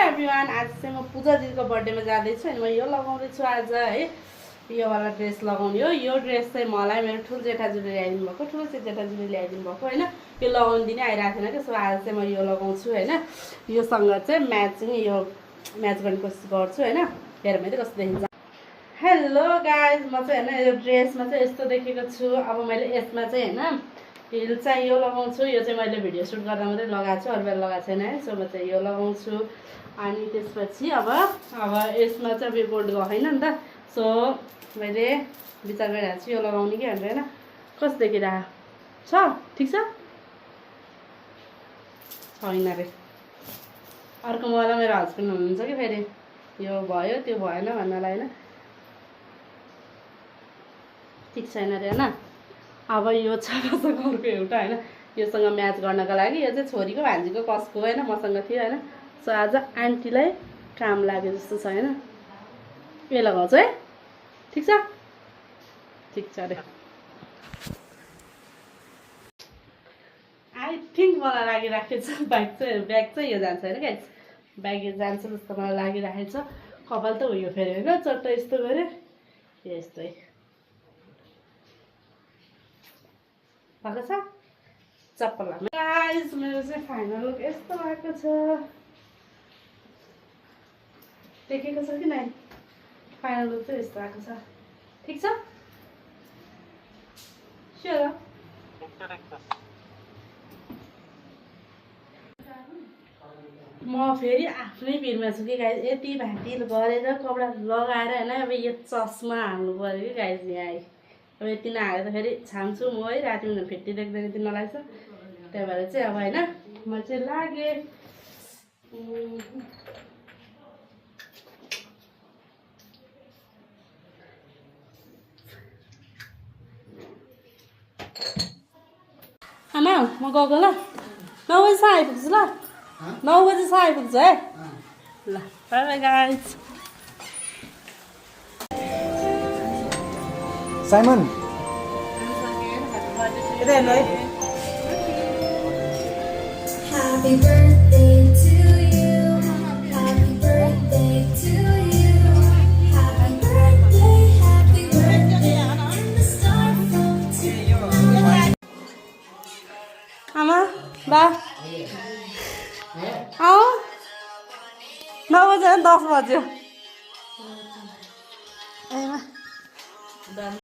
Everyone, आज चाहिँ म पूजा दिदीको बर्थडेमा जाँदैछु अनि म यो लगाउँदैछु आज है। यो वाला ड्रेस लगाउने हो। यो ड्रेस चाहिँ मलाई मेरो ठुलो जेठाजुले ल्याइदिनु भएको, ठुलो चाहिँ जेठाजुले ल्याइदिनु भएको होइन। यो लगाउनु दिने आइरहेको थिएन कि, सो आज चाहिँ म यो लगाउँछु होइन। योसँग चाहिँ म्याच गर्ने कोसिस गर्छु होइन। हेरौँ है त कस्तो देखिन्छ। हेलो गाइज, म चाहिँ होइन यो ड्रेसमा चाहिँ यस्तो देखेको छु। अब मैले यसमा चाहिँ होइन हिल चाहिँ यो लगाउँछु। यो चाहिँ मैले भिडियो सुट गर्दा मात्रै लगाएको छु, अरू बेला लगाएको छैन है। सो म चाहिँ यो लगाउँछु अनि त्यसपछि अब यसमा चाहिँ अब यो गोल्ड गएन नि त। सो मैले विचार गरिरहेको छु यो लगाउने कि भनेर होइन। कस्तो देखिरहेको छ? ठिक छ? छैन रे। अर्को मलाई मेरो हस्बेन्ड हुनुहुन्छ कि फेरि यो भयो त्यो भएन भन्नलाई होइन। ठिक छैन रे होइन। अब यो छ मसँग अर्को एउटा होइन, योसँग म्याच गर्नको लागि। यो चाहिँ छोरीको भान्जीको कसको होइन, मसँग थियो होइन। सो आज आन्टीलाई काम लाग्यो जस्तो छ होइन। यो लगाउँछु है, ठिक छ? ठिक छ अरे। आई थिङ्क मलाई लागिराखेको छ ब्याग चाहिँ यो जान्छ होइन गाइस। ब्याग यो जान्छ जस्तो मलाई लागिराखेको छ। कपाल त उयो फेरि होइन, चट्ट यस्तो गऱ्यो यस्तै भएको छ। चप्पल गाइस मेरो चाहिँ फाइनल लुक यस्तो भएको छ। देखेको छ कि नै? फाइनल लुक चाहिँ यस्तो आएको छ। ठिक छ? स्योर? म फेरि आफ्नै भिडमा छु कि गाइस। यति भाँती गरेर कपडा लगाएर होइन अब यो चस्मा हाल्नु पऱ्यो कि गाइस यहाँ। अब यति नहालेर त फेरि छाम्छु म है, राति उनीहरू फिट्टी देख्दैन यति नलाग्छ। त्यही भएर चाहिँ अब होइन म चाहिँ लागेँ। आमा म गएको ल, 9 बजीसम्म आइपुग्छु ल। 9 बजीसम्म आइपुग्छु है ल। By by guys. Simon Happy birthday to you. Happy birthday to you. Happy birthday and the star from tonight. आमा बा आऊ 9 बजे 10 बज्यो।